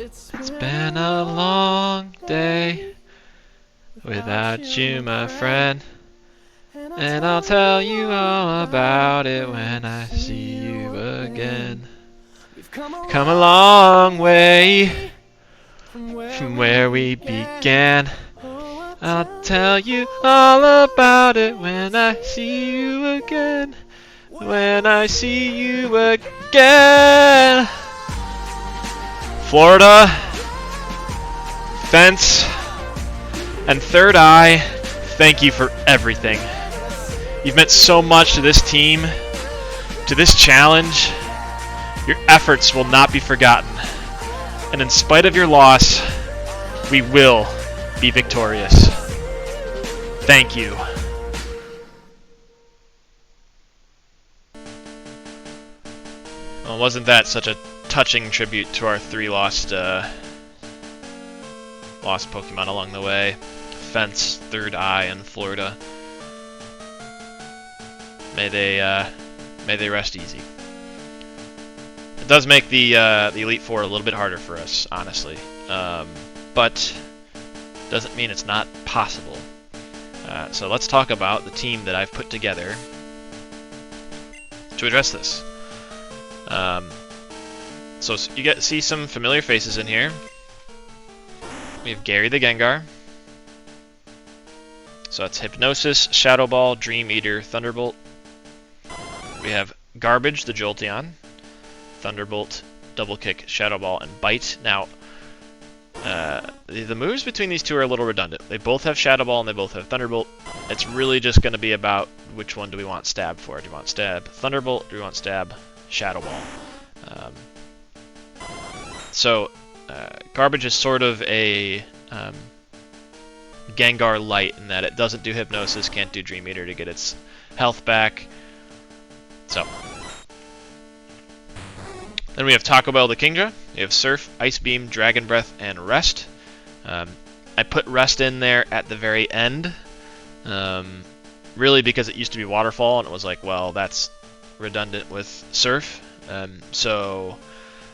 It's been a long day without you, my friend. And I'll tell you all about it when I see you again. We've come a long way from where we began. I'll tell you all about it when I see you again. When I see you again. Florida, Fence, and Third Eye, thank you for everything. You've meant so much to this team, to this challenge. Your efforts will not be forgotten. And in spite of your loss, we will be victorious. Thank you. Well, wasn't that such a touching tribute to our 3 lost Pokemon along the way? Fence, Third Eye, and Florida. May they rest easy. It does make the Elite Four a little bit harder for us, honestly, but doesn't mean it's not possible. So let's talk about the team that I've put together to address this. So you see some familiar faces in here. We have Gary the Gengar. So that's Hypnosis, Shadow Ball, Dream Eater, Thunderbolt. We have Garbage the Jolteon, Thunderbolt, Double Kick, Shadow Ball, and Bite. Now, the moves between these two are a little redundant. They both have Shadow Ball and they both have Thunderbolt. It's really just going to be about which one do we want Stab for. Do we want Stab Thunderbolt? Do we want Stab Shadow Ball? Garbage is sort of a Gengar Light in that it doesn't do Hypnosis, can't do Dream Eater to get its health back. So, then we have Taco Bell the Kingdra. We have Surf, Ice Beam, Dragon Breath, and Rest. I put Rest in there at the very end, really because it used to be Waterfall, and it was like, well, that's redundant with Surf. So,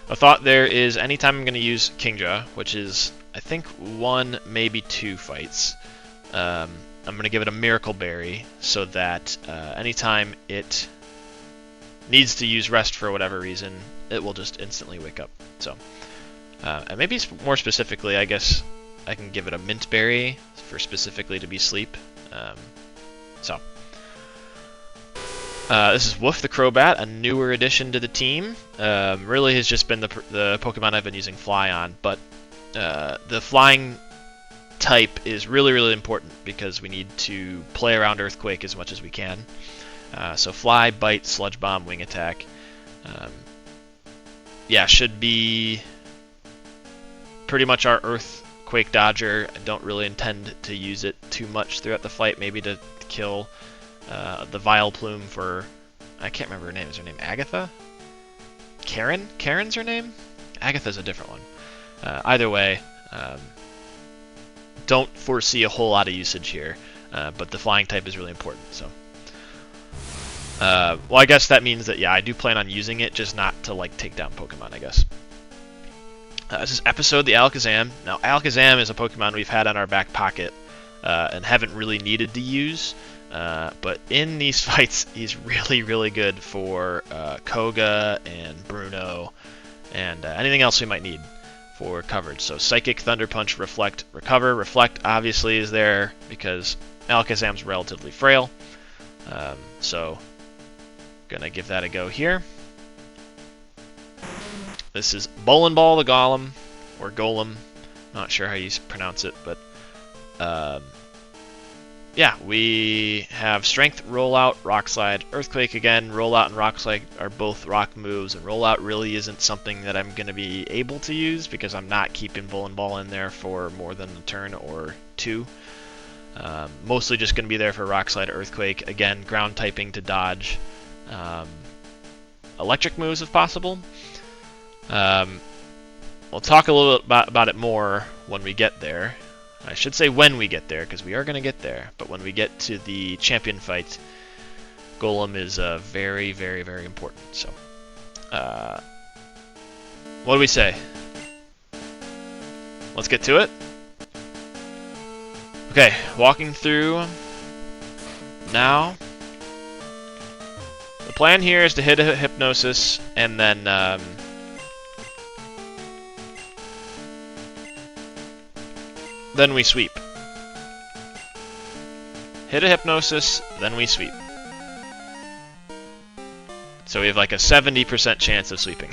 a thought there is anytime I'm going to use Kingdra, which is, I think, 1, maybe 2 fights, I'm going to give it a Miracle Berry so that anytime it needs to use Rest for whatever reason, it will just instantly wake up. So, and maybe more specifically, I guess I can give it a Mint Berry for specifically to be Sleep. This is Woof the Crobat, a newer addition to the team. Really has just been the Pokemon I've been using Fly on, but the Flying type is really, really important because we need to play around Earthquake as much as we can. So Fly, Bite, Sludge Bomb, Wing Attack. Yeah, should be pretty much our Earthquake Dodger. I don't really intend to use it too much throughout the fight, maybe to kill the Vileplume for... I can't remember her name. Is her name Agatha? Karen? Karen's her name? Agatha's a different one. Either way, don't foresee a whole lot of usage here, but the Flying type is really important, so... well, I guess that means that, yeah, I do plan on using it, just not to, like, take down Pokemon, I guess. This is Episode the Alakazam. Now, Alakazam is a Pokemon we've had on our back pocket and haven't really needed to use, but in these fights, he's really, really good for Koga and Bruno and anything else we might need for coverage. So Psychic, Thunder Punch, Reflect, Recover. Reflect obviously is there because Alakazam's relatively frail. So gonna give that a go here. This is Bowling Ball the Golem, or Golem. Not sure how you pronounce it, but yeah, we have Strength, Rollout, Rock Slide, Earthquake again. Rollout and Rock Slide are both rock moves, and Rollout really isn't something that I'm going to be able to use because I'm not keeping Bowling Ball in there for more than a turn or 2. Mostly just going to be there for Rock Slide, Earthquake. Again, ground typing to dodge electric moves if possible. We'll talk a little bit about it more when we get there. I should say when we get there, because we are going to get there. But when we get to the champion fight, Golem is very, very, very important. So, what do we say? let's get to it. Okay, walking through now. The plan here is to hit a hypnosis and then we sweep. Hit a hypnosis, then we sweep. So we have like a 70% chance of sweeping.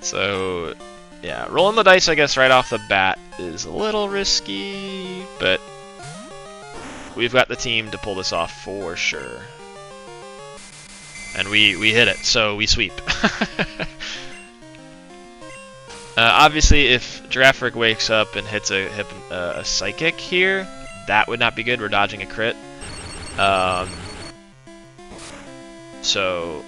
So, yeah, rolling the dice, I guess, right off the bat is a little risky, but we've got the team to pull this off for sure. And we hit it, so we sweep. Obviously, if Giraffric wakes up and hits a Psychic here, that would not be good. We're dodging a crit. So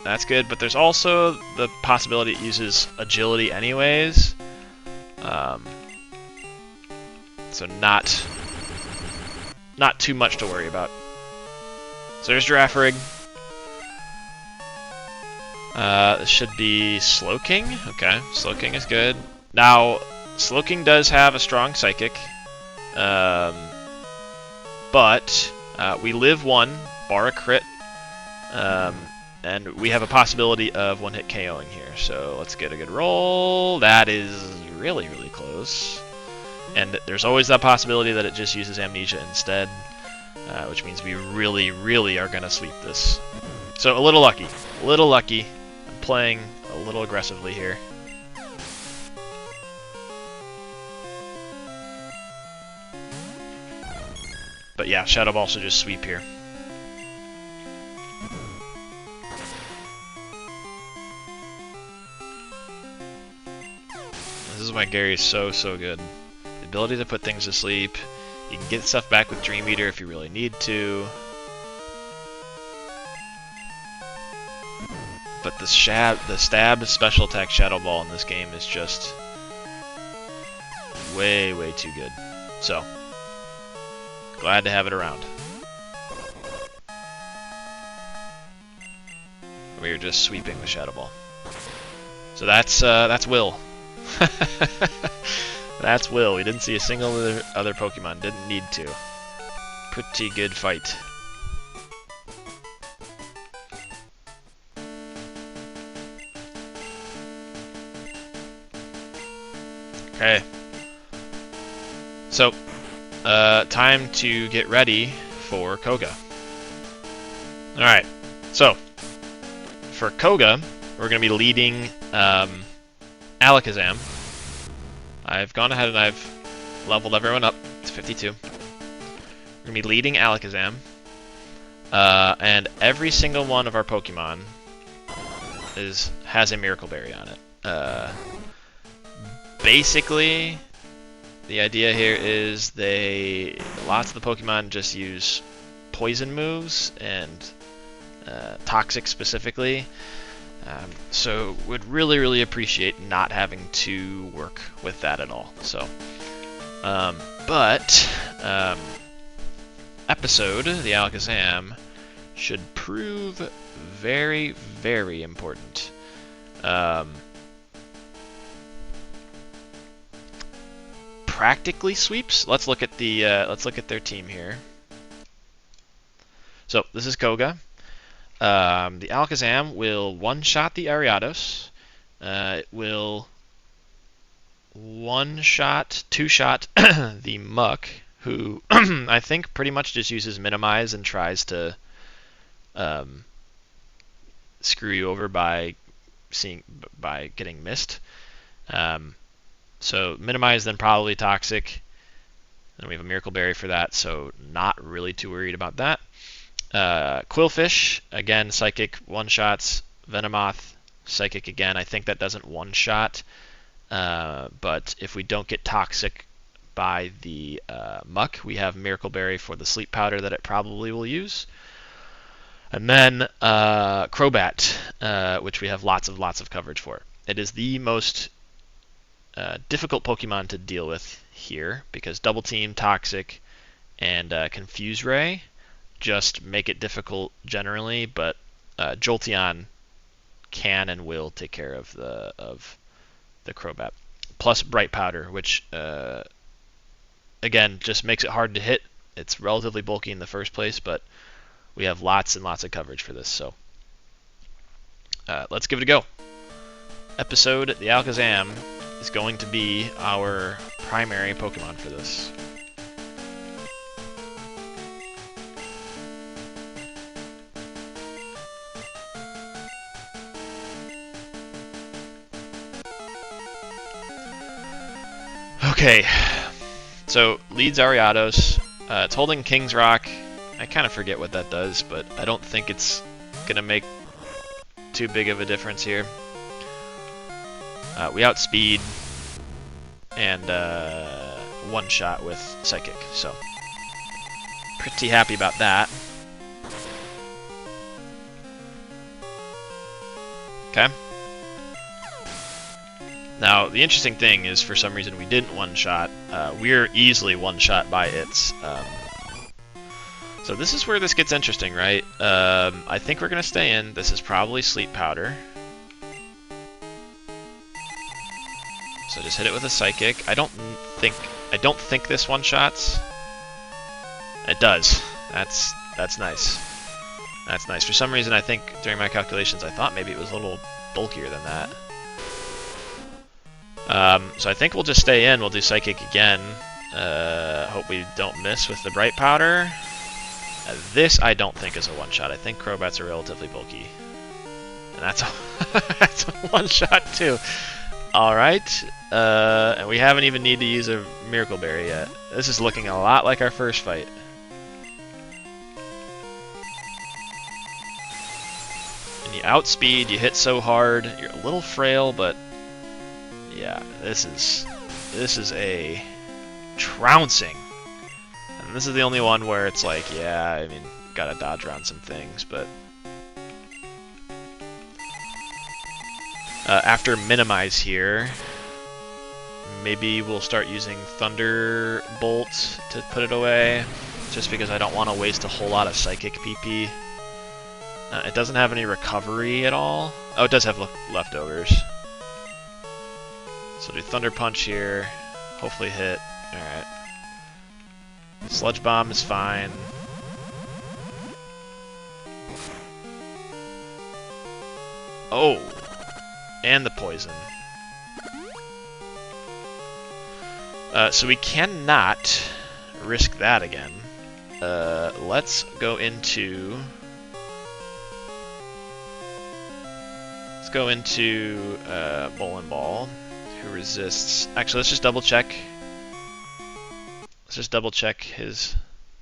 that's good, but there's also the possibility it uses agility anyways. So not too much to worry about. So there's Giraffric. This should be Slowking. Okay, Slowking is good. Now, Slowking does have a strong Psychic. But we live 1, bar a crit. And we have a possibility of one-hit KOing here. So let's get a good roll. That is really, really close. And there's always that possibility that it just uses Amnesia instead, which means we really, really are going to sweep this. So a little lucky. A little lucky. I'm playing a little aggressively here. But yeah, Shadow Ball should just sweep here. This is why Gary is so good. The ability to put things to sleep. You can get stuff back with Dream Eater if you really need to. But the stab special attack Shadow Ball in this game is just way, way too good. So, glad to have it around. We are just sweeping with Shadow Ball. So that's Will. That's Will. We didn't see a single other Pokemon. Didn't need to. Pretty good fight. Okay. So, time to get ready for Koga. Alright. So, for Koga, we're going to be leading Alakazam. I've gone ahead and I've leveled everyone up to 52. We're going to be leading Alakazam. And every single one of our Pokemon has a Miracle Berry on it. Basically, the idea here is lots of the Pokemon just use poison moves and toxic specifically. So would really, really appreciate not having to work with that at all. So, episode, the Alakazam, should prove very, very important. Practically sweeps. Let's look at their team here. So this is Koga. The Alakazam will one-shot the Ariados. It will one-shot, two-shot the Muck, who I think pretty much just uses Minimize and tries to screw you over by getting missed. So Minimize, then probably Toxic. And we have a Miracle Berry for that, so not really too worried about that. Quillfish, again, Psychic, one-shots. Venomoth, Psychic again. I think that doesn't one-shot. But if we don't get Toxic by the Muck, we have Miracle Berry for the Sleep Powder that it probably will use. And then Crobat, which we have lots of coverage for. It is the most difficult Pokemon to deal with here, because Double Team, Toxic, and Confuse Ray just make it difficult generally, but Jolteon can and will take care of the Crobat. Plus Bright Powder, which, again, just makes it hard to hit. It's relatively bulky in the first place, but we have lots and lots of coverage for this, so let's give it a go. Episode, the Alakazam, is going to be our primary Pokemon for this. Okay, so leads Ariados. It's holding King's Rock. I kind of forget what that does, but I don't think it's going to make too big of a difference here. We outspeed and one shot with Psychic, so pretty happy about that. Okay. Now, the interesting thing is, for some reason, we didn't one-shot. We're easily one-shot by its. So this is where this gets interesting, right? I think we're going to stay in. This is probably Sleep Powder. So just hit it with a Psychic. I don't think this one-shots. It does. That's nice. That's nice. For some reason, I think during my calculations, I thought maybe it was a little bulkier than that. So I think we'll just stay in. We'll do Psychic again. Hope we don't miss with the Bright Powder. This I don't think is a one-shot. I think Crobats are relatively bulky. And that's that's a one-shot too. Alright. And we haven't even need to use a Miracle Berry yet. This is looking a lot like our first fight. And you outspeed, you hit so hard, you're a little frail, but yeah, this is a trouncing. And this is the only one where it's like, yeah, I mean, gotta dodge around some things, but after Minimize here, maybe we'll start using Thunderbolt to put it away, just because I don't want to waste a whole lot of Psychic PP. It doesn't have any recovery at all. Oh, it does have leftovers. So do Thunder Punch here, hopefully hit. Alright. Sludge Bomb is fine. Oh! And the poison. So we cannot risk that again. Let's go into... Bowling Ball, who resists... Actually, let's just double check. Let's just double check his...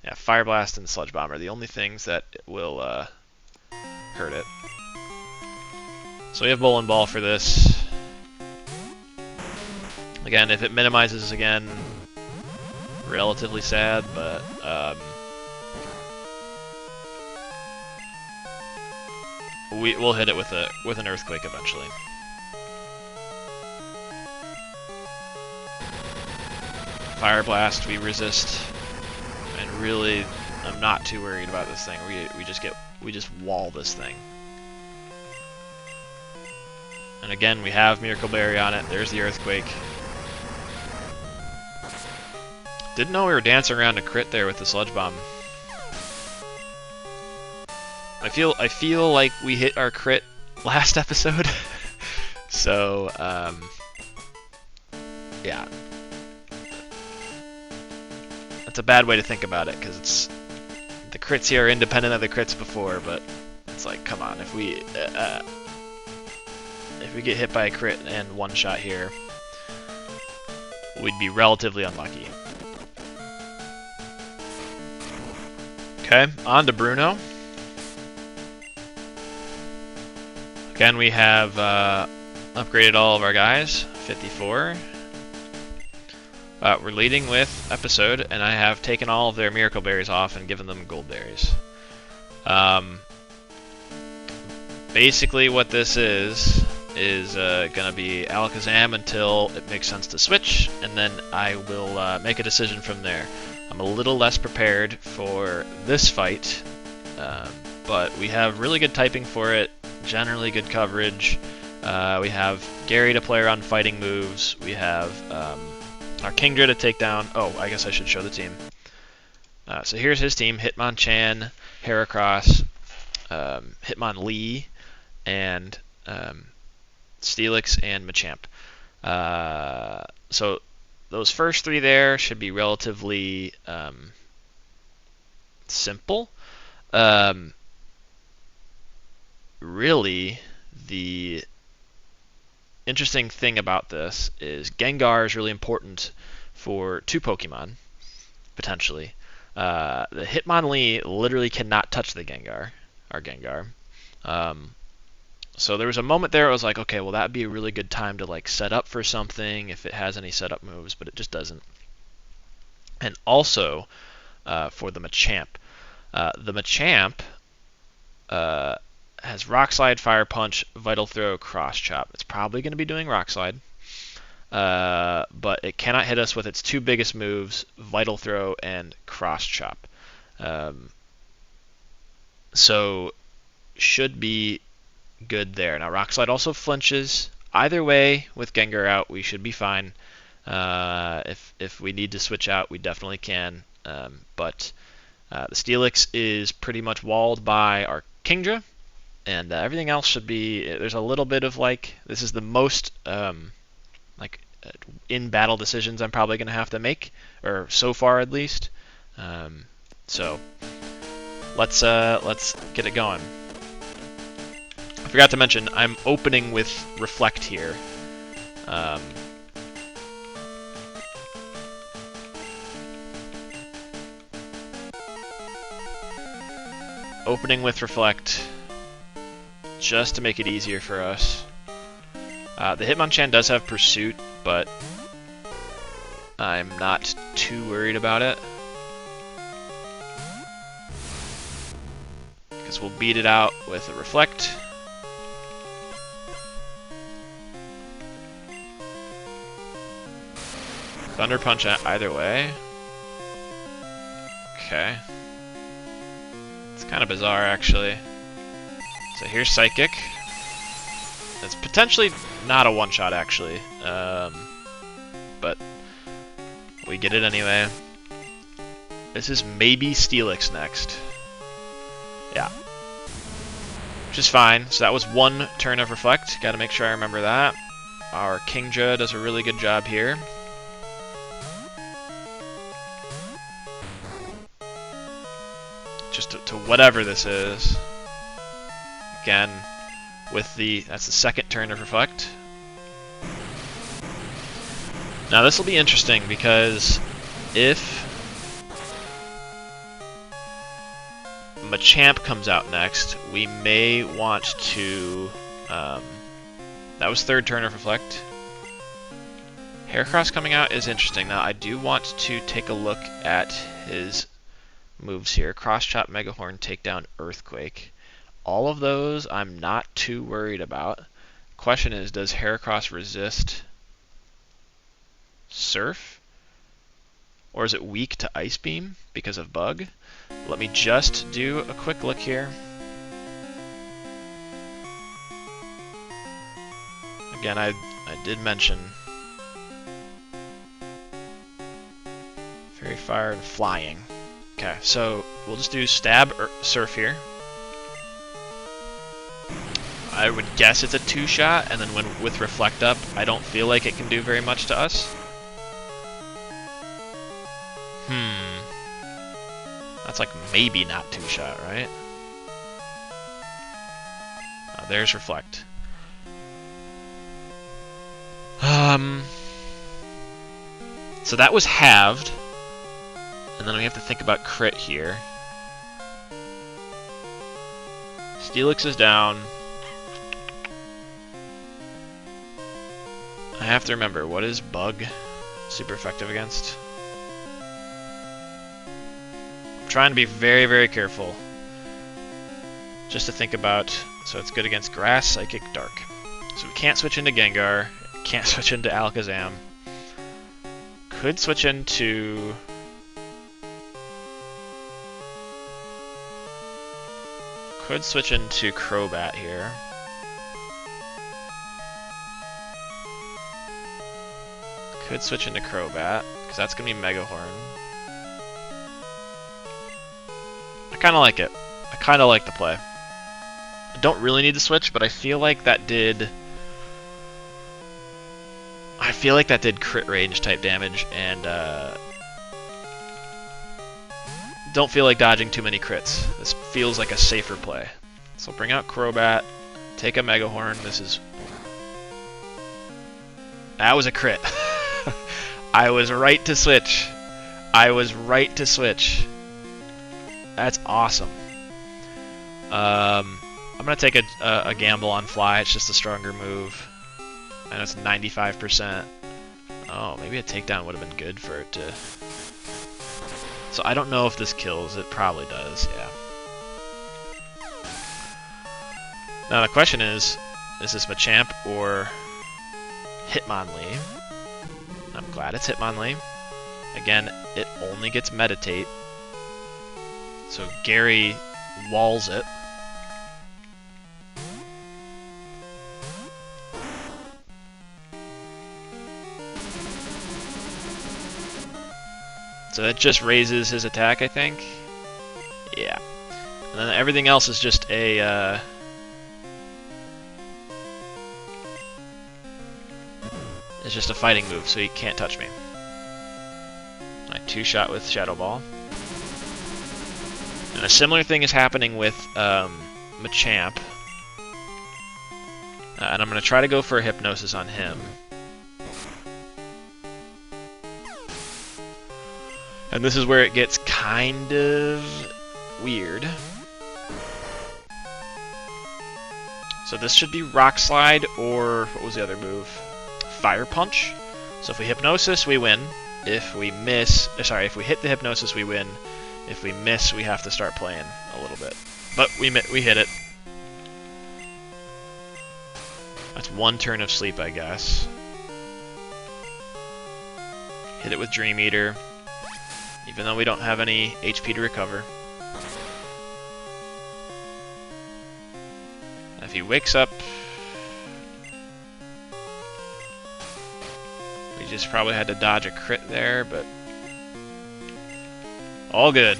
Yeah, Fire Blast and Sludge Bomb are the only things that will hurt it. So we have Bowling Ball for this. Again, if it minimizes again, relatively sad, but we'll hit it with an Earthquake eventually. Fire Blast, we resist, and really, I'm not too worried about this thing. We just wall this thing. And again, we have Miracle Berry on it. There's the Earthquake. Didn't know we were dancing around a crit there with the Sludge Bomb. I feel like we hit our crit last episode. So, yeah. That's a bad way to think about it, because it's the crits here are independent of the crits before, but it's like, come on, if we get hit by a crit and one shot here, we'd be relatively unlucky. Okay, on to Bruno. Again, we have upgraded all of our guys, 54. We're leading with Episode, and I have taken all of their Miracle Berries off and given them Gold Berries. Basically what this is going to be Alakazam until it makes sense to switch, and then I will make a decision from there. I'm a little less prepared for this fight, but we have really good typing for it, generally good coverage, We have Gary to play around fighting moves. We have our Kingdra to take down. Oh, I guess I should show the team. So here's his team: Hitmonchan, Heracross, Hitmonlee, and Steelix and Machamp. So those first three there should be relatively simple. Really, the interesting thing about this is Gengar is really important for two Pokemon, potentially. The Hitmonlee literally cannot touch the Gengar, our Gengar. So there was a moment there I was like, okay, well that would be a really good time to like set up for something if it has any setup moves, but it just doesn't. And also for the Machamp. The Machamp has Rock Slide, Fire Punch, Vital Throw, Cross Chop. It's probably going to be doing Rock Slide, but it cannot hit us with its two biggest moves, Vital Throw and Cross Chop. So should be good there. Now Rock Slide also flinches. Either way, with Gengar out, we should be fine. If we need to switch out, we definitely can. But the Steelix is pretty much walled by our Kingdra, and everything else should be. There's a little bit of like this is the most in battle decisions I'm probably going to have to make, or so far at least. So let's get it going. I forgot to mention I'm opening with Reflect here. Opening with Reflect just to make it easier for us. The Hitmonchan does have Pursuit, but I'm not too worried about it, because we'll beat it out with a Reflect. Thunder Punch either way. Okay. It's kind of bizarre, actually. So here's Psychic. It's potentially not a one-shot, actually. But we get it anyway. This is maybe Steelix next. Yeah. Which is fine. So that was one turn of Reflect. Gotta make sure I remember that. Our Kingdra does a really good job here. Just to whatever this is. Again, with that's the second turn of Reflect. Now this will be interesting because if Machamp comes out next, we may want to. That was third turn of Reflect. Heracross coming out is interesting. Now I do want to take a look at his moves here. Cross Chop, Mega Horn, Takedown, Earthquake. All of those I'm not too worried about. Question is, does Heracross resist Surf? Or is it weak to Ice Beam because of Bug? Let me just do a quick look here. Again, I did mention Fairy Fire and Flying. Okay, so we'll just do Stab or Surf here. I would guess it's a two-shot, and then with Reflect up, I don't feel like it can do very much to us. That's like maybe not two-shot, right? There's Reflect. So that was halved. And then we have to think about crit here. Steelix is down. I have to remember, what is Bug super effective against? I'm trying to be very, very careful. Just to think about, so it's good against Grass, Psychic, Dark. So we can't switch into Gengar, can't switch into Alakazam. Could switch into... Could switch into Crobat here. Could switch into Crobat, because that's going to be Mega Horn. I kind of like it. I kind of like the play. I don't really need to switch, but I feel like that did... crit range type damage, and don't feel like dodging too many crits. This feels like a safer play. So bring out Crobat, take a Mega Horn. That was a crit. I was right to switch. That's awesome. I'm gonna take a gamble on Fly. It's just a stronger move. And it's 95%. Oh, maybe a takedown would have been good for it to... So I don't know if this kills. It probably does, yeah. Now the question is this Machamp or Hitmonlee? I'm glad it's Hitmonlee. Again, it only gets Meditate. So Gary walls it. So that just raises his attack, I think. Yeah. And then everything else is just a... It's just a fighting move, so he can't touch me. Alright, 2-shot with Shadow Ball. And a similar thing is happening with Machamp. And I'm going to try to go for a Hypnosis on him. And this is where it gets kind of weird. So this should be Rock Slide, or what was the other move? Fire Punch. So if we Hypnosis, we win. If we miss, if we hit the Hypnosis, we win. If we miss, we have to start playing a little bit. But we hit it. That's one turn of sleep, I guess. Hit it with Dream Eater. Even though we don't have any HP to recover. If he wakes up, we just probably had to dodge a crit there, but all good.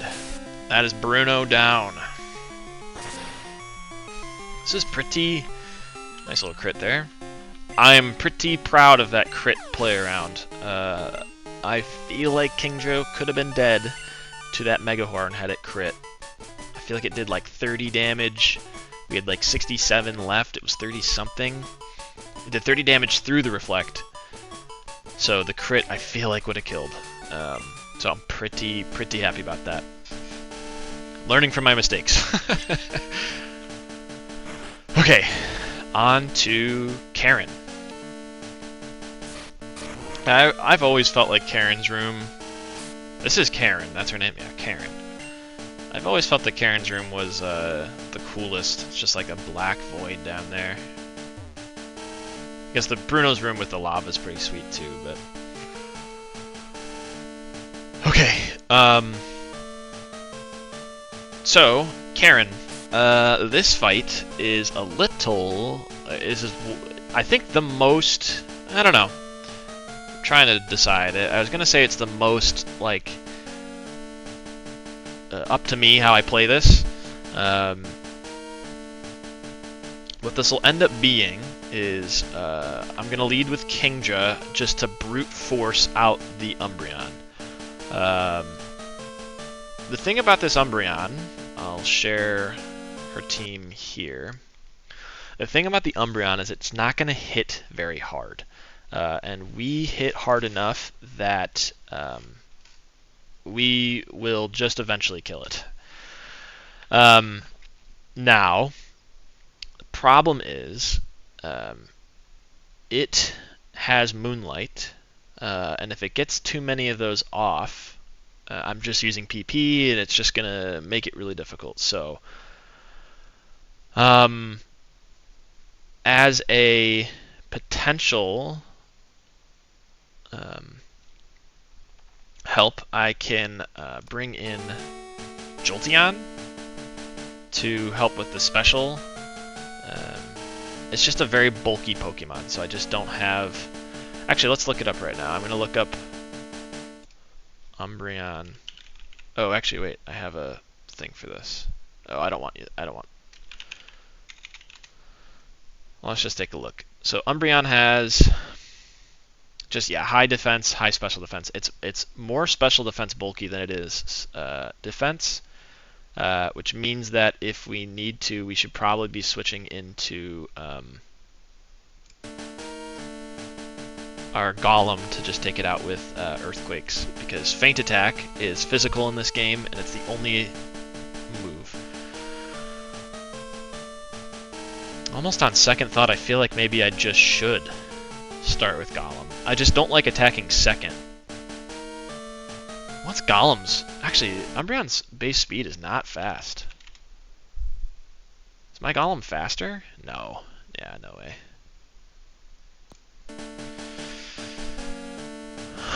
That is Bruno down. This is pretty nice little crit there. I'm pretty proud of that crit play around. I feel like Kingdra could have been dead to that Mega Horn had it crit. I feel like it did like 30 damage. We had like 67 left. It was 30 something. It did 30 damage through the Reflect. So the crit I feel like would have killed. So I'm pretty happy about that. Learning from my mistakes. Okay, on to Karen. I've always felt like Karen's room... This is Karen, that's her name? Yeah, Karen. I've always felt that Karen's room was the coolest. It's just like a black void down there. I guess the Bruno's room with the lava is pretty sweet too, but... Okay, so, Karen. This fight is a little... I think the most... I don't know. Trying to decide. I was gonna say it's the most like up to me how I play this. What this will end up being is I'm gonna lead with Kingdra just to brute force out the Umbreon. The thing about this Umbreon, I'll share her team here. The thing about the Umbreon is it's not gonna hit very hard. And we hit hard enough that we will just eventually kill it. Now, the problem is it has Moonlight, and if it gets too many of those off, I'm just using PP, and it's just going to make it really difficult. So, as a potential... help, I can bring in Jolteon to help with the special. It's just a very bulky Pokemon, so I just don't have... Actually, let's look it up right now. I'm going to look up Umbreon. Oh, actually, wait. I have a thing for this. Oh, I don't want you. I don't want. Well, let's just take a look. So Umbreon has just, yeah, high defense, high special defense. It's more special defense bulky than it is defense, which means that if we need to, we should probably be switching into our Golem to just take it out with Earthquakes, because Feint Attack is physical in this game, and it's the only move. Almost on second thought, I feel like maybe I just should start with Golem. I just don't like attacking second. What's Golem's? Actually, Umbreon's base speed is not fast. Is my Golem faster? No. Yeah, no way.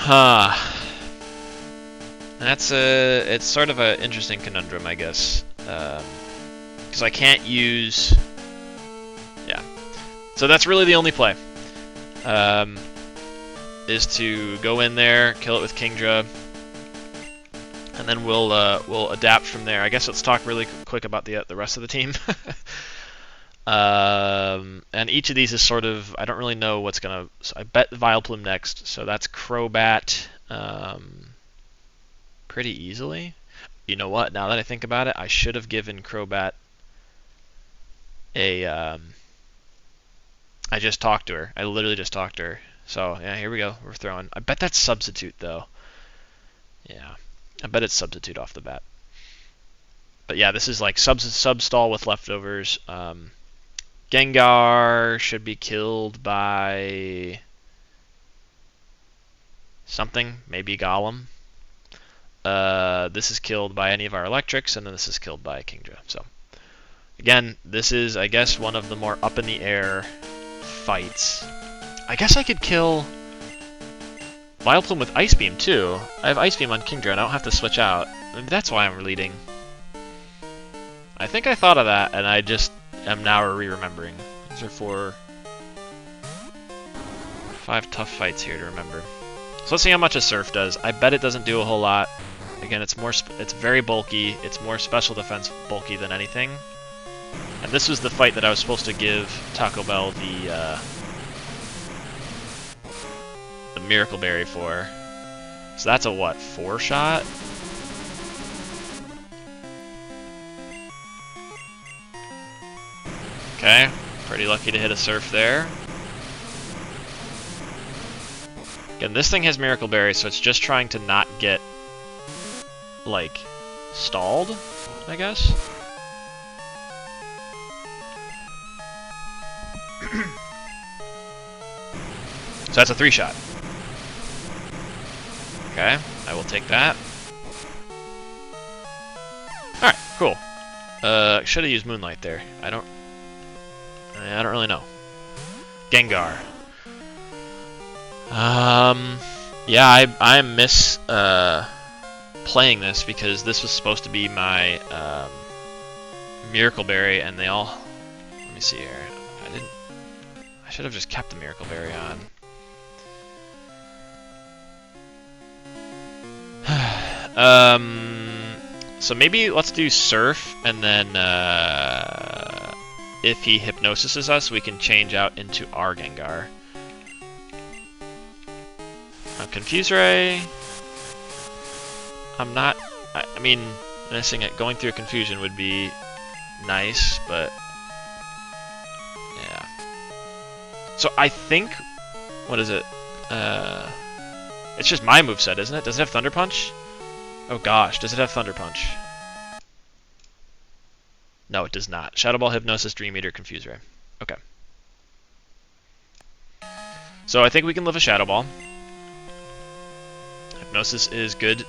Huh. That's it's sort of an interesting conundrum, I guess. Because I can't use... Yeah. So that's really the only play. Is to go in there, kill it with Kingdra, and then we'll adapt from there. I guess let's talk really quick about the rest of the team. And each of these is sort of, I don't really know what's gonna. So I bet Vileplume next, so that's Crobat, pretty easily. You know what? Now that I think about it, I should have given Crobat a. I just talked to her. I literally just talked to her. So, yeah, here we go. We're throwing. I bet that's Substitute, though. Yeah. I bet it's Substitute off the bat. But yeah, this is like sub-stall with leftovers. Gengar should be killed by something. Maybe Golem. This is killed by any of our electrics, and then this is killed by Kingdra. So, again, this is, I guess, one of the more up-in-the-air fights. I guess I could kill Vileplume with Ice Beam, too. I have Ice Beam on Kingdra, and I don't have to switch out. Maybe that's why I'm leading. I think I thought of that, and I just am now re-remembering. These are 5 tough fights here to remember. So let's see how much a Surf does. I bet it doesn't do a whole lot. Again, it's very bulky. It's more special defense bulky than anything. And this was the fight that I was supposed to give Taco Bell the Miracle Berry for. So that's a what, 4 shot? Okay, pretty lucky to hit a Surf there. Again, this thing has Miracle Berry, so it's just trying to not get, like, stalled, I guess. So that's a 3 shot. Okay, I will take that. Alright, cool. Should have used Moonlight there. I don't really know. Gengar. Yeah, I miss playing this because this was supposed to be my Miracle Berry, and they all. Let me see here. I should have just kept the Miracle Berry on. So maybe let's do Surf, and then if he Hypnosises us, we can change out into our Gengar. Confuse Ray. I'm not. I mean, missing it. Going through a confusion would be nice, but yeah. So I think, what is it? It's just my moveset, isn't it? Does it have Thunder Punch? Oh gosh, does it have Thunder Punch? No, it does not. Shadow Ball, Hypnosis, Dream Eater, Confuse Ray. Okay. So I think we can live a Shadow Ball. Hypnosis is good,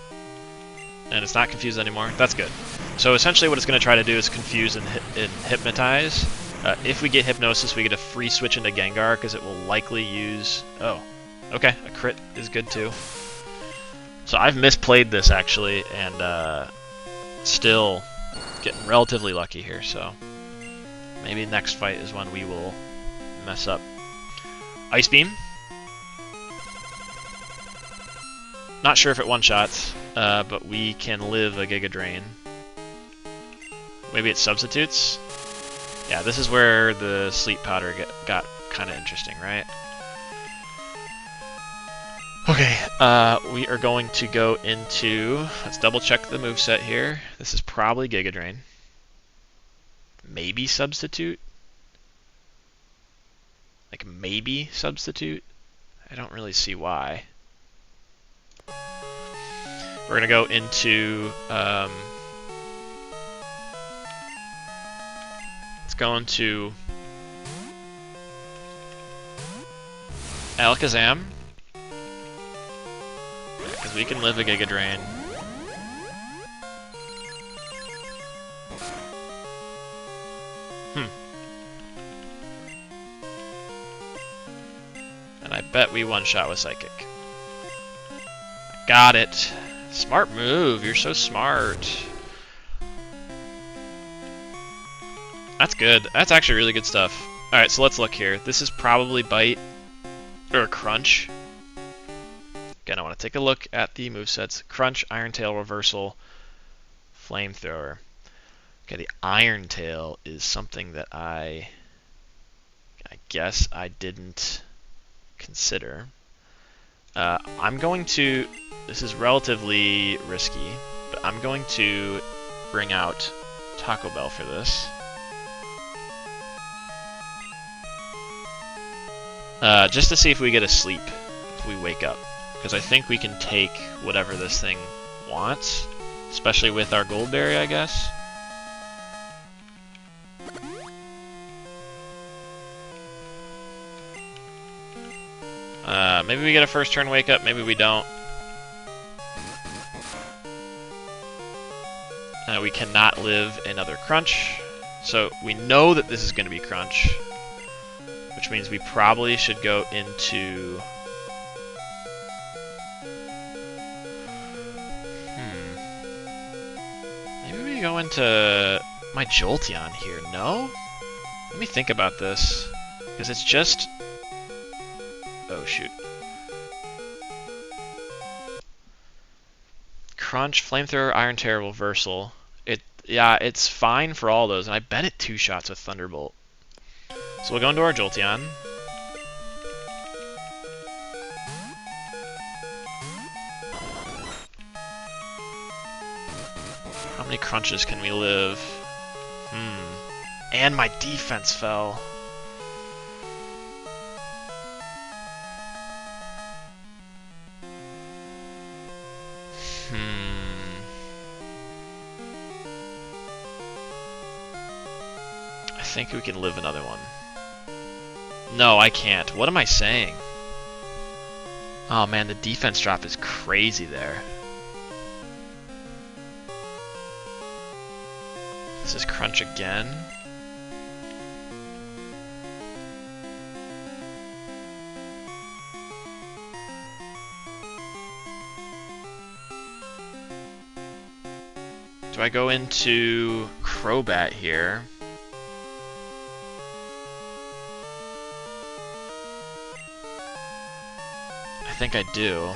and it's not confused anymore. That's good. So essentially what it's going to try to do is confuse and hypnotize. If we get Hypnosis, we get a free switch into Gengar, because it will likely use... Oh, okay, a crit is good too. So I've misplayed this, actually, and still getting relatively lucky here, so maybe the next fight is when we will mess up. Ice Beam. Not sure if it one-shots, but we can live a Giga Drain. Maybe it substitutes? Yeah, this is where the Sleep Powder got kind of interesting, right? Okay, we are going to go into... Let's double-check the moveset here. This is probably Giga Drain. Maybe substitute? Like, maybe substitute? I don't really see why. We're going to go into... let's go into... Alakazam. Because we can live a Giga Drain. And I bet we one-shot with Psychic. Got it. Smart move. You're so smart. That's good. That's actually really good stuff. Alright, so let's look here. This is probably Bite or Crunch. Again, I want to take a look at the movesets. Crunch, Iron Tail, Reversal, Flamethrower. Okay, the Iron Tail is something that I guess I didn't consider. I'm going to... This is relatively risky, but I'm going to bring out Taco Bell for this. Just to see if we get a sleep, if we wake up. Because I think we can take whatever this thing wants, especially with our Gold Berry, I guess. Maybe we get a first turn wake up, maybe we don't. We cannot live another Crunch, so we know that this is going to be Crunch, which means we probably should go into... Maybe we go into my Jolteon here, no? Let me think about this, because it's just... Oh, shoot. Crunch, Flamethrower, Iron Tail, Reversal. Yeah, it's fine for all those, and I bet it two-shots with Thunderbolt. So we'll go into our Jolteon. How many Crunches can we live? And my defense fell. I think we can live another one. No, I can't. What am I saying? Oh man, the defense drop is crazy there. This is Crunch again. Do I go into Crobat here? I think I do.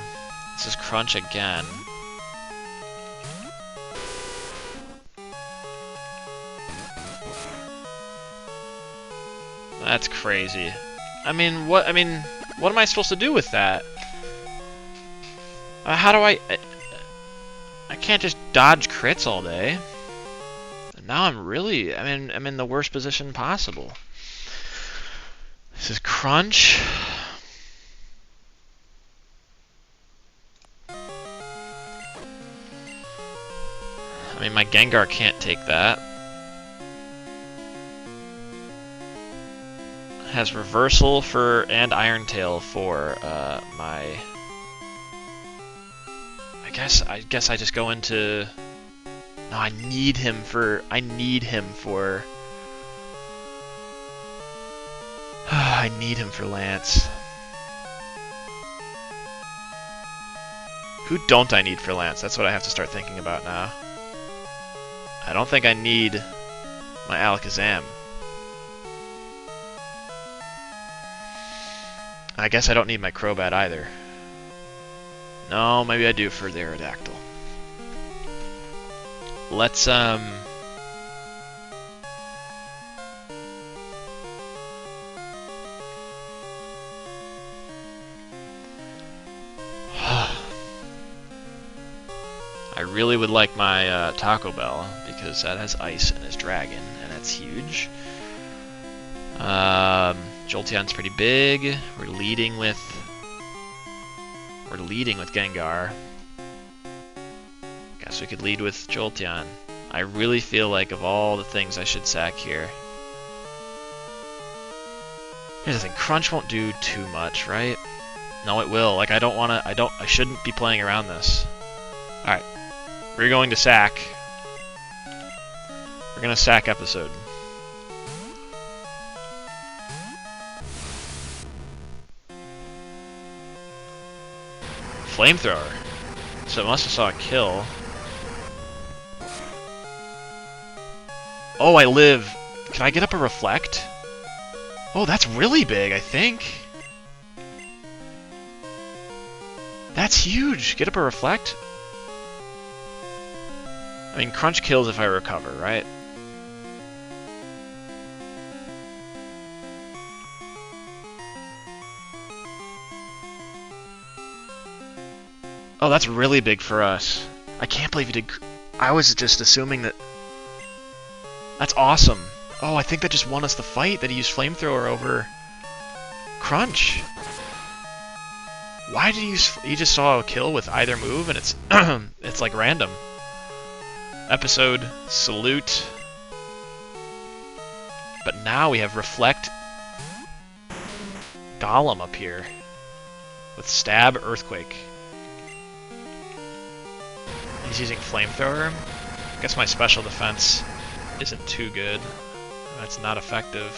This is Crunch again. That's crazy. I mean, what am I supposed to do with that? How do I can't just dodge crits all day. And now I'm in the worst position possible. This is Crunch. I mean, my Gengar can't take that. Has Reversal for and Iron Tail for my. I guess I just go into. No, I need him for. I need him for Lance. Who don't I need for Lance? That's what I have to start thinking about now. I don't think I need my Alakazam. I guess I don't need my Crobat either. No, maybe I do for the Aerodactyl. Let's, I really would like my Taco Bell because that has ice in his dragon, and that's huge. Jolteon's pretty big. We're leading with Gengar. Guess we could lead with Jolteon. I really feel like of all the things I should sack here. Here's the thing, Crunch won't do too much, right? No, it will. Like, I shouldn't be playing around this. Alright. We're going to sack. We're gonna sack episode. Flamethrower. So it must have saw a kill. Oh, I live. Can I get up a reflect? Oh, that's really big, I think. That's huge. Get up a reflect? I mean, Crunch kills if I recover, right? Oh, that's really big for us. I can't believe he did... I was just assuming that... That's awesome. Oh, I think that just won us the fight, that he used Flamethrower over Crunch. Why did he use... He just saw a kill with either move, and it's... it's like random. Episode, Salute. But now we have Reflect Golem up here. With Stab, Earthquake. He's using Flamethrower. I guess my special defense isn't too good. That's not effective.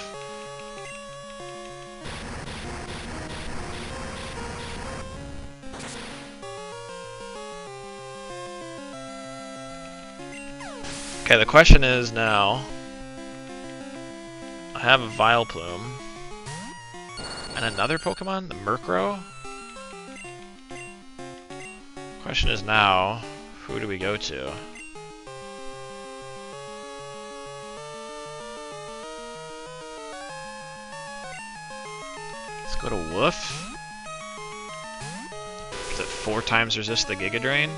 Okay, the question is now, I have a Vileplume and another Pokemon, the Murkrow. Question is now, who do we go to? Let's go to Woof. Is it 4 times resist the Giga Drain?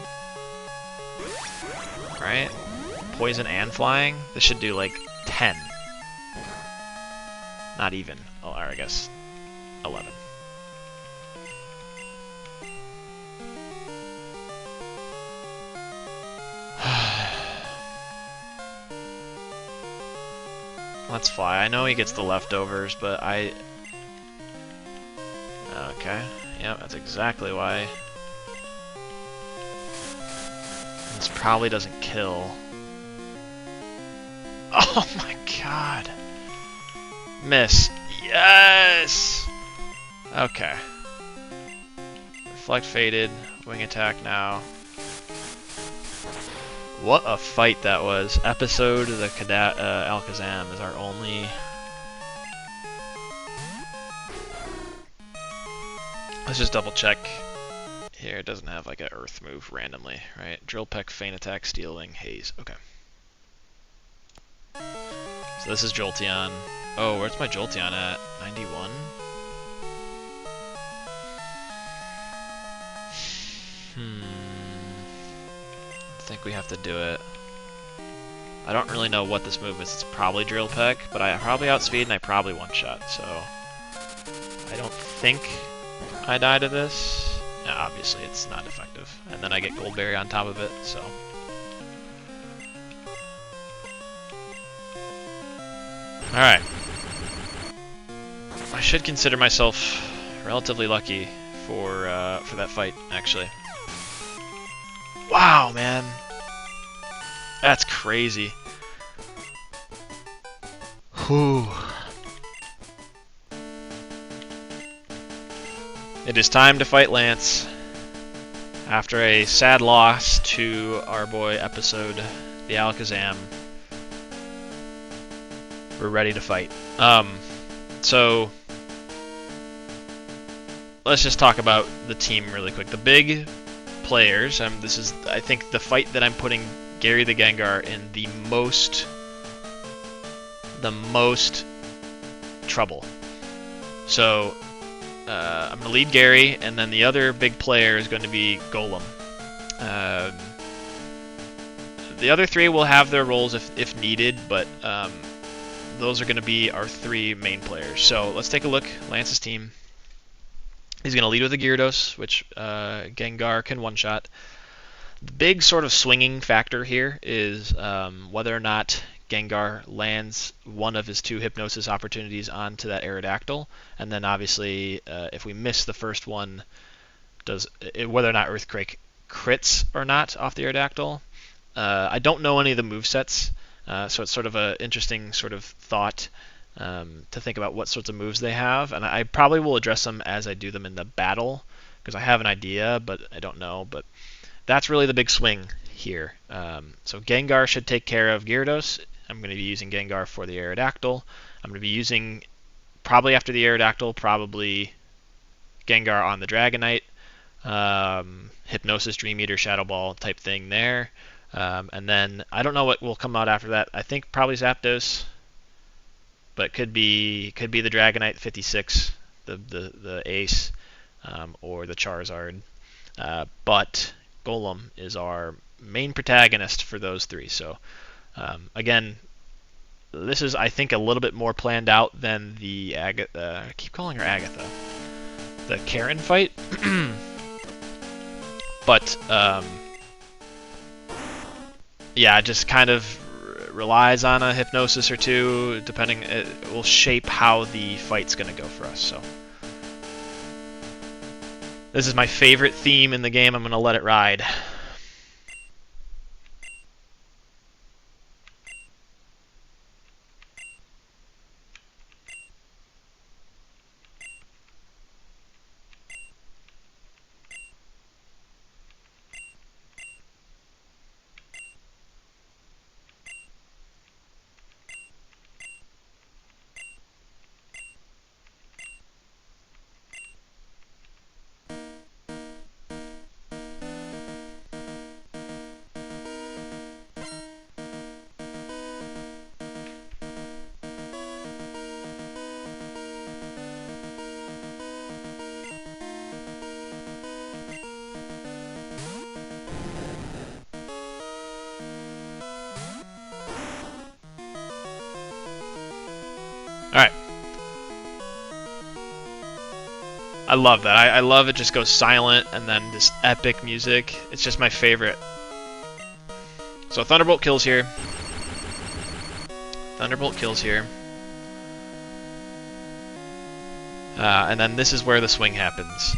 Right? Poison and flying? This should do like 10. Not even. Oh, or I guess 11. Let's fly. I know he gets the leftovers, but I... Okay. Yep, that's exactly why. This probably doesn't kill. Oh my god. Miss. Yes! Okay. Reflect faded. Wing attack now. What a fight that was. Episode of the Alakazam is our only... Let's just double check. Here, it doesn't have like an earth move randomly, right? Drill Peck, Feint Attack, Steel Wing, Haze. Okay. So this is Jolteon. Oh, where's my Jolteon at? 91? I think we have to do it. I don't really know what this move is. It's probably Drill Peck, but I probably outspeed and I probably one-shot, so... I don't think I die to this. Yeah, obviously it's not effective. And then I get Goldberry on top of it, so... Alright. I should consider myself relatively lucky for that fight, actually. Wow, man. That's crazy. Whew. It is time to fight Lance. After a sad loss to our boy Episode, the Alakazam, we're ready to fight. So let's just talk about the team really quick. The big players. This is, I think, the fight that I'm putting Gary the Gengar in the most trouble. So I'm going to lead Gary, and then the other big player is going to be Golem. The other three will have their roles if needed, but those are going to be our three main players. So let's take a look. Lance's team. He's going to lead with a Gyarados, which Gengar can one-shot. The big sort of swinging factor here is whether or not Gengar lands one of his two Hypnosis opportunities onto that Aerodactyl, and then obviously if we miss the first one, whether or not Earthquake crits or not off the Aerodactyl. I don't know any of the movesets, so it's sort of an interesting sort of thought to think about what sorts of moves they have, and I probably will address them as I do them in the battle, because I have an idea, but I don't know. But that's really the big swing here. So Gengar should take care of Gyarados. I'm going to be using Gengar for the Aerodactyl. I'm going to be using, probably after the Aerodactyl, probably Gengar on the Dragonite. Hypnosis, Dream Eater, Shadow Ball type thing there. And then I don't know what will come out after that. I think probably Zapdos, but could be the Dragonite 56, the Ace, or the Charizard. But Golem is our main protagonist for those three. So again, this is, I think, a little bit more planned out than the I keep calling her Agatha, the Karen fight. But yeah, just kind of relies on a Hypnosis or two, depending. It will shape how the fight's going to go for us. So this is my favorite theme in the game. I'm going to let it ride. Alright. I love that. I love it just goes silent and then this epic music. It's just my favorite. So Thunderbolt kills here. Thunderbolt kills here. And then this is where the swing happens.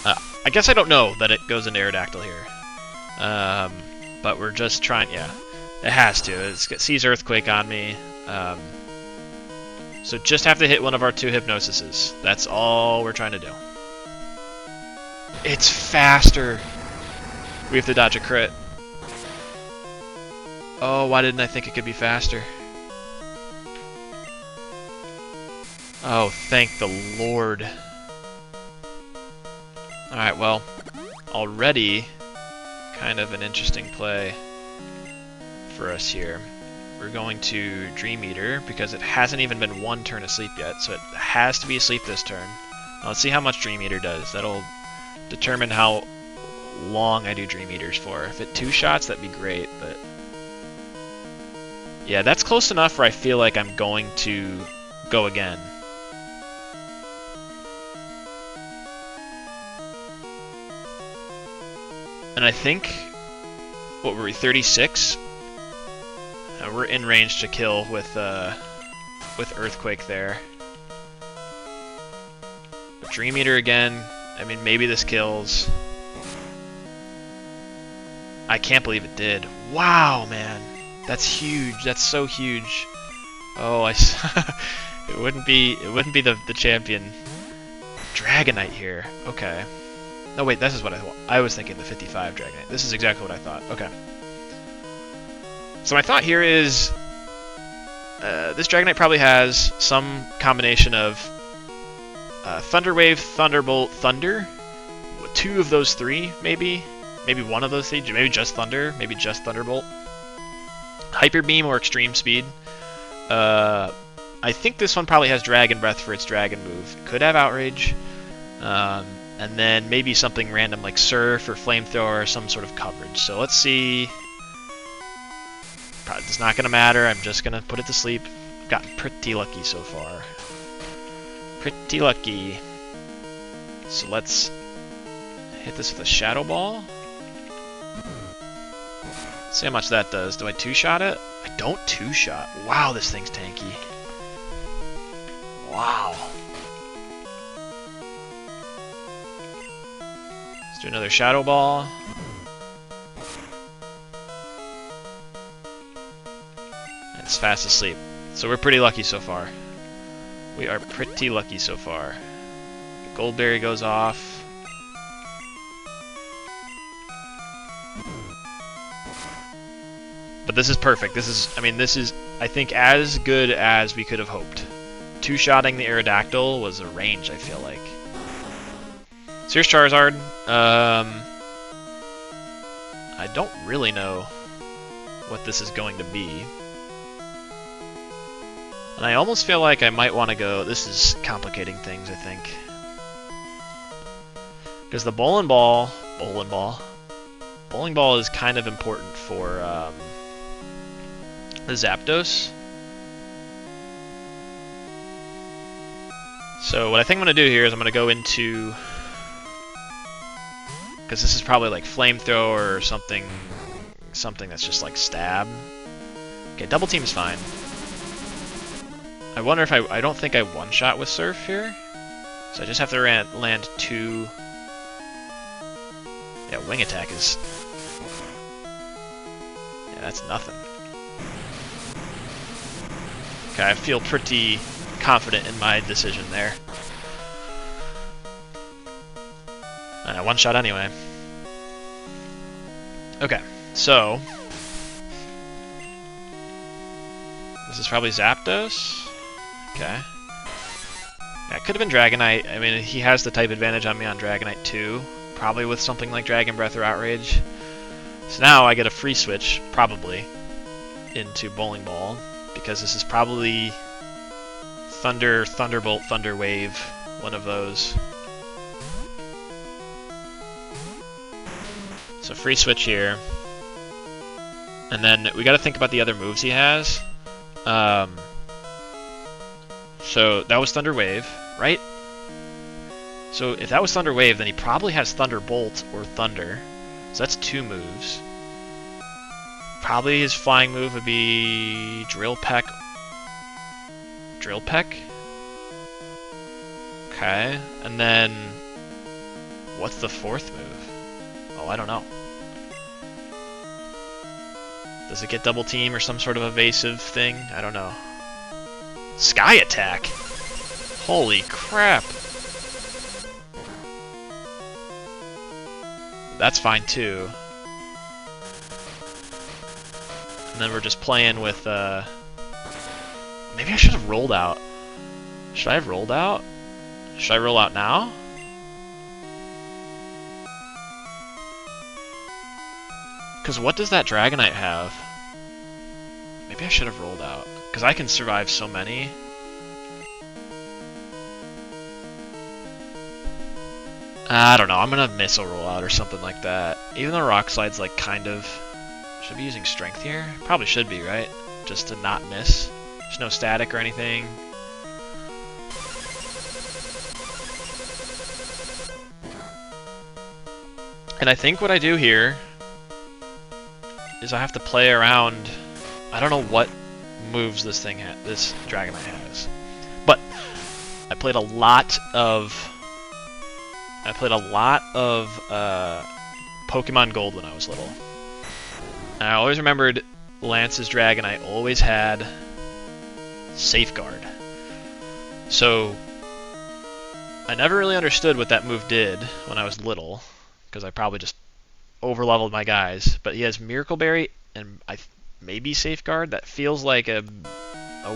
I guess I don't know that it goes into Aerodactyl here. But we're just trying, yeah. It has to. It sees Earthquake on me. So just have to hit one of our two Hypnosises. That's all we're trying to do. It's faster. We have to dodge a crit. Oh, why didn't I think it could be faster? Oh, thank the Lord. Alright, well, already kind of an interesting play for us here. We're going to Dream Eater because it hasn't even been one turn asleep yet, so it has to be asleep this turn. Now let's see how much Dream Eater does. That'll determine how long I do Dream Eaters for. If it two shots, that'd be great, but yeah, that's close enough where I feel like I'm going to go again. And I think, what were we, 36? We're in range to kill with Earthquake there. But Dream Eater again. I mean, maybe this kills. I can't believe it did. Wow, man, that's huge. That's so huge. Oh, it wouldn't be the champion. Dragonite here. Okay. No, wait, this is what I was thinking. The 55 Dragonite. This is exactly what I thought. Okay. So my thought here is this Dragonite probably has some combination of Thunder Wave, Thunderbolt, Thunder. Two of those three, maybe. maybe one of those things, maybe just Thunder, maybe just Thunderbolt. Hyper Beam or Extreme Speed. I think this one probably has Dragon Breath for its Dragon move. It could have Outrage. And then maybe something random like Surf or Flamethrower or some sort of coverage. So let's see. Probably it's not going to matter. I'm just going to put it to sleep. I've gotten pretty lucky so far. Pretty lucky. So let's hit this with a Shadow Ball. See how much that does. Do I two-shot it? I don't two-shot. Wow, this thing's tanky. Wow. Let's do another Shadow Ball. And it's fast asleep. So we're pretty lucky so far. We are pretty lucky so far. The Goldberry goes off. But this is perfect. This is, I mean, this is, I think, as good as we could have hoped. Two-shotting the Aerodactyl was a range, I feel like. So here's Charizard. I don't really know what this is going to be. And I almost feel like I might want to go, this is complicating things, I think. Because the Bowling Ball is kind of important for the Zapdos. So what I think I'm going to do here is I'm going to go into... Because this is probably like Flamethrower or something that's just like Stab. Okay, Double Team is fine. I wonder if I don't think I one-shot with Surf here. So I just have to land two... Yeah, Wing Attack is... Yeah, that's nothing. Okay, I feel pretty confident in my decision there. And I one-shot anyway. Okay, so... This is probably Zapdos. Okay. Yeah, it could have been Dragonite. I mean, he has the type advantage on me on Dragonite too. Probably with something like Dragon Breath or Outrage. So now I get a free switch, probably, into Bowling Ball. Because this is probably Thunder, Thunderbolt, Thunder Wave. One of those. So free switch here. And then we gotta think about the other moves he has. So that was Thunder Wave, right? So if that was Thunder Wave, then he probably has Thunderbolt or Thunder. So that's two moves. Probably his flying move would be Drill Peck. Drill Peck? Okay. And then what's the fourth move? Oh, I don't know. Does it get Double Team or some sort of evasive thing? I don't know. Sky Attack? Holy crap. That's fine too. And then we're just playing with, maybe I should have rolled out. Should I have rolled out? Should I roll out now? Because what does that Dragonite have? Maybe I should have rolled out. Because I can survive so many. I don't know, I'm gonna Missile Roll out or something like that. Even though Rock Slide's like kind of... Should I be using Strength here? Probably should be, right? Just to not miss. There's no static or anything. And I think what I do here is I have to play around. I don't know what moves this Dragonite has, but I played a lot of Pokemon Gold when I was little. And I always remembered Lance's Dragonite always had Safeguard. So I never really understood what that move did when I was little, because I probably just over-leveled my guys. But he has Miracle Berry and maybe Safeguard. That feels like a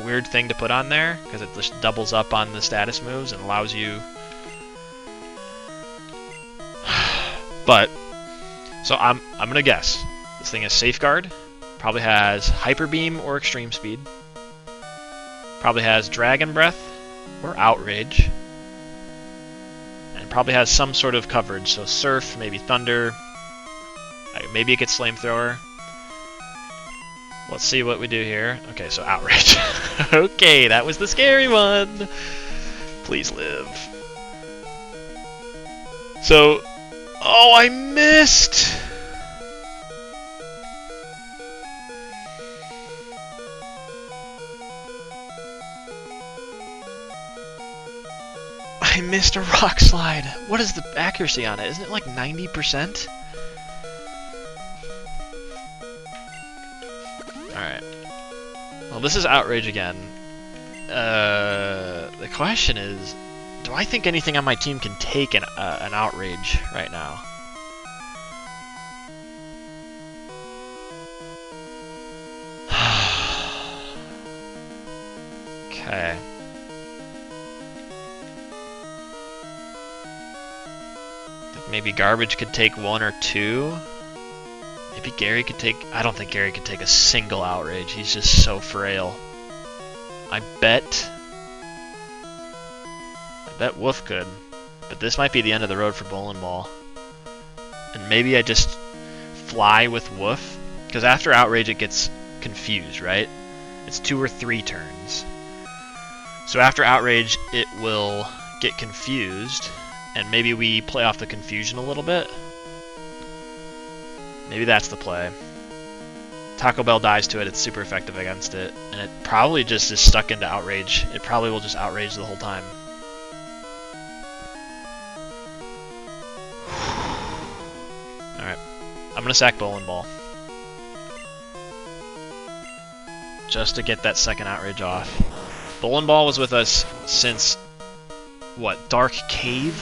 weird thing to put on there, because it just doubles up on the status moves and allows you... But So I'm gonna guess. This thing is Safeguard. Probably has Hyper Beam or Extreme Speed. Probably has Dragon Breath or Outrage. And probably has some sort of coverage. So Surf, maybe Thunder. Maybe it gets Flamethrower. Let's see what we do here. Okay, so Outrage. Okay, that was the scary one. Please live. So, oh, I missed. I missed a Rock Slide. What is the accuracy on it? Isn't it like 90%? Alright. Well, this is Outrage again. The question is, do I think anything on my team can take an Outrage right now? Okay. Maybe Garbage could take one or two. Maybe Gary could take... I don't think Gary could take a single Outrage. He's just so frail. I bet Wolf could. But this might be the end of the road for Bowling Ball. And maybe I just fly with Wolf. Because after Outrage it gets confused, right? It's 2 or 3 turns. So after Outrage it will get confused. And maybe we play off the confusion a little bit. Maybe that's the play. Taco Bell dies to it, it's super effective against it. And it probably just is stuck into Outrage. It probably will just Outrage the whole time. Alright. I'm gonna sack Bowling Ball. Just to get that second Outrage off. Bowling Ball was with us since... what, Dark Cave?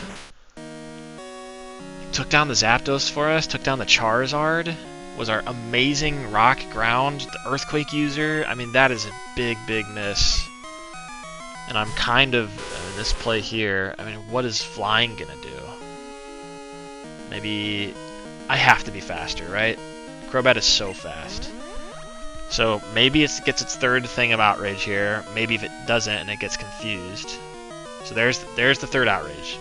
Took down the Zapdos for us, took down the Charizard, was our amazing Rock Ground, the Earthquake user. I mean, that is a big, big miss. And I'm kind of, this play here, I mean, what is Flying gonna do? Maybe, I have to be faster, right? Crobat is so fast. So maybe it gets its third thing of Outrage here, maybe if it doesn't and it gets confused. So there's the third Outrage.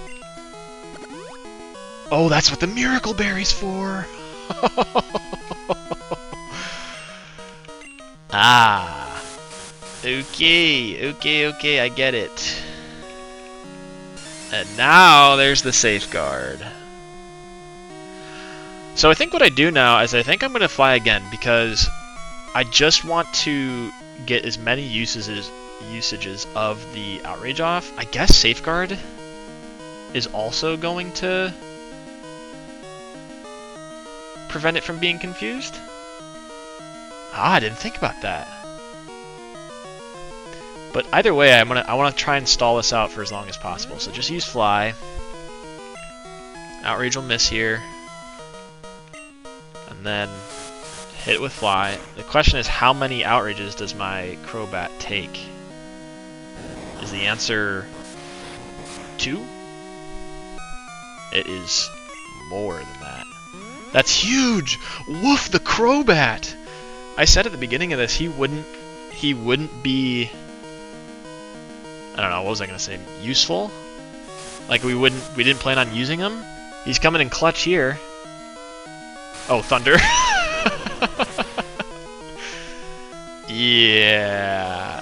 Oh, that's what the Miracle Berry's for! Ah. Okay, I get it. And now there's the Safeguard. So I think what I do now is I think I'm going to fly again because I just want to get as many usages of the Outrage off. I guess Safeguard is also going to prevent it from being confused? Ah, I didn't think about that. But either way, I want to try and stall this out for as long as possible. So just use Fly. Outrage will miss here. And then hit it with Fly. The question is, how many Outrages does my Crobat take? Is the answer 2? It is more than that. That's huge! Woof, the Crobat! I said at the beginning of this he wouldn't be, I don't know, what was I gonna say? Useful? Like we didn't plan on using him? He's coming in clutch here. Oh, Thunder. Yeah.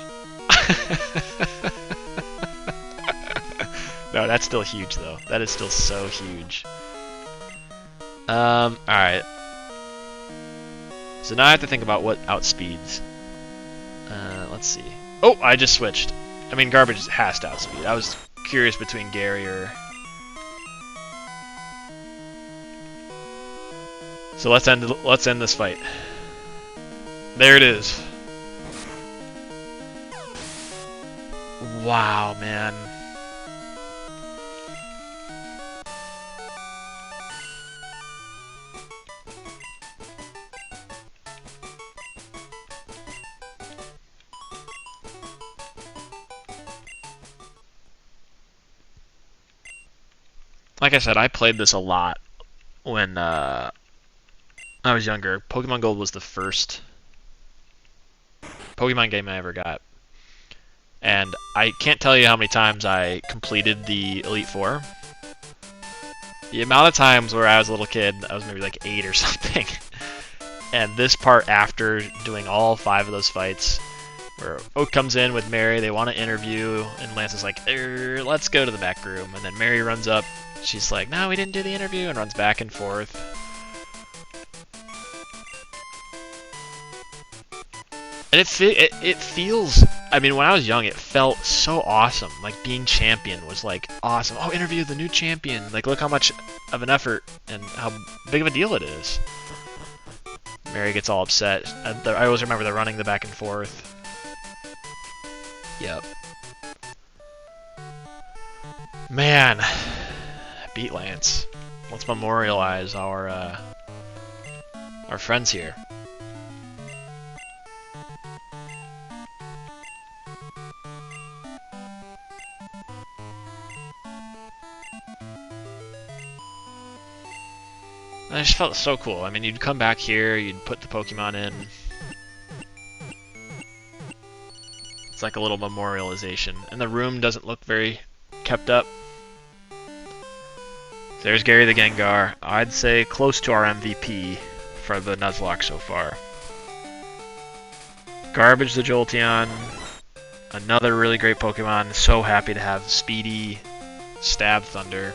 No, that's still huge though. That is still so huge. Alright. So now I have to think about what outspeeds. Let's see. Oh, I just switched. I mean, Garbage has to outspeed. I was curious between Gary or... So let's end this fight. There it is. Wow, man. Like I said, I played this a lot when I was younger, Pokemon Gold was the first Pokemon game I ever got. And I can't tell you how many times I completed the Elite Four. The amount of times where I was a little kid, I was maybe like 8 or something. And this part after doing all 5 of those fights, where Oak comes in with Mary, they want to interview, and Lance is like, let's go to the back room. And then Mary runs up, she's like, no, we didn't do the interview, and runs back and forth. And it feels, I mean, when I was young, it felt so awesome. Like, being champion was like awesome. Oh, interview the new champion. Like, look how much of an effort and how big of a deal it is. Mary gets all upset. I always remember the running the back and forth. Yep. Man, beat Lance. Let's memorialize our friends here. I just felt so cool. I mean, you'd come back here, you'd put the Pokemon in. It's like a little memorialization. And the room doesn't look very kept up. There's Gary the Gengar. I'd say close to our MVP for the Nuzlocke so far. Garbage the Jolteon. Another really great Pokemon. So happy to have Speedy Stab Thunder.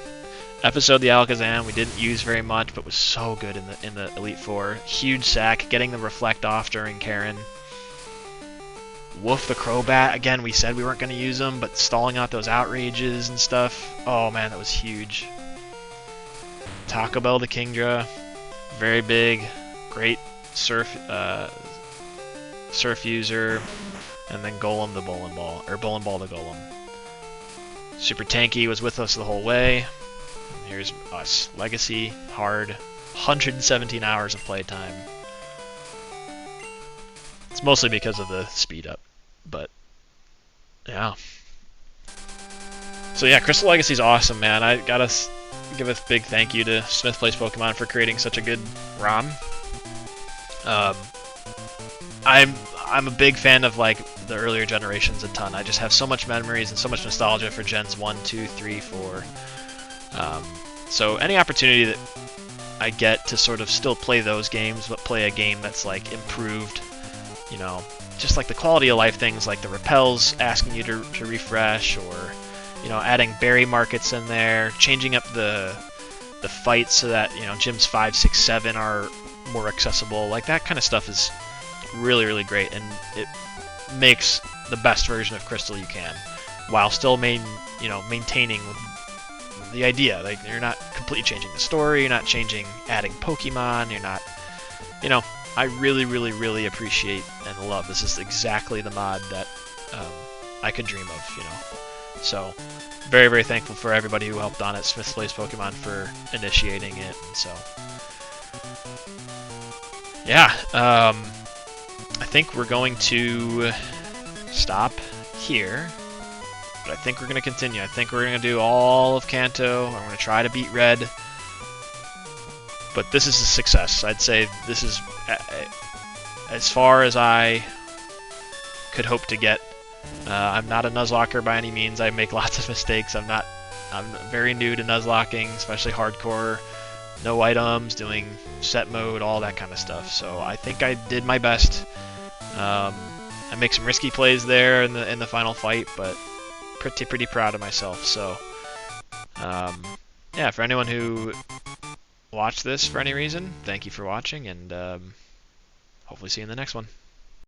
Episode the Alakazam we didn't use very much, but was so good in the Elite Four. Huge sack, getting the Reflect off during Karen. Woof the Crobat. Again, we said we weren't going to use them, but stalling out those outrages and stuff. Oh man, that was huge. Taco Bell the Kingdra. Very big. Great surf user. And then Golem the Bowling Ball. Or Bowling Ball the Golem. Super Tanky was with us the whole way. Here's us. Legacy, hard, 117 hours of playtime. It's mostly because of the speed up, but yeah. So yeah, Crystal Legacy's awesome, man. I gotta give a big thank you to Smith Plays Pokemon for creating such a good ROM. I'm a big fan of like the earlier generations a ton. I just have so much memories and so much nostalgia for Gens 1, 2, 3, 4. So any opportunity that I get to sort of still play those games, but play a game that's like improved, you know, just like the quality of life things like the repels asking you to refresh, or, you know, adding berry markets in there, changing up the fights so that, you know, gyms 5, 6, 7 are more accessible. Like that kind of stuff is really, really great, and it makes the best version of Crystal you can, while still maintaining the idea. Like, you're not completely changing the story, you're not adding Pokemon, you're not, you know, I really, really, really appreciate and love. This is exactly the mod that I could dream of, you know. So, very, very thankful for everybody who helped on it. Smith Plays Pokemon for initiating it, and so, yeah, I think we're going to stop here. But I think we're going to continue. I think we're going to do all of Kanto. I'm going to try to beat Red. But this is a success. I'd say this is as far as I could hope to get. I'm not a Nuzlocker by any means. I make lots of mistakes. I'm very new to Nuzlocking, especially hardcore. No items, doing set mode, all that kind of stuff. So I think I did my best. I make some risky plays there in the final fight, but pretty proud of myself. So yeah, for anyone who watched this for any reason, thank you for watching, and hopefully see you in the next one.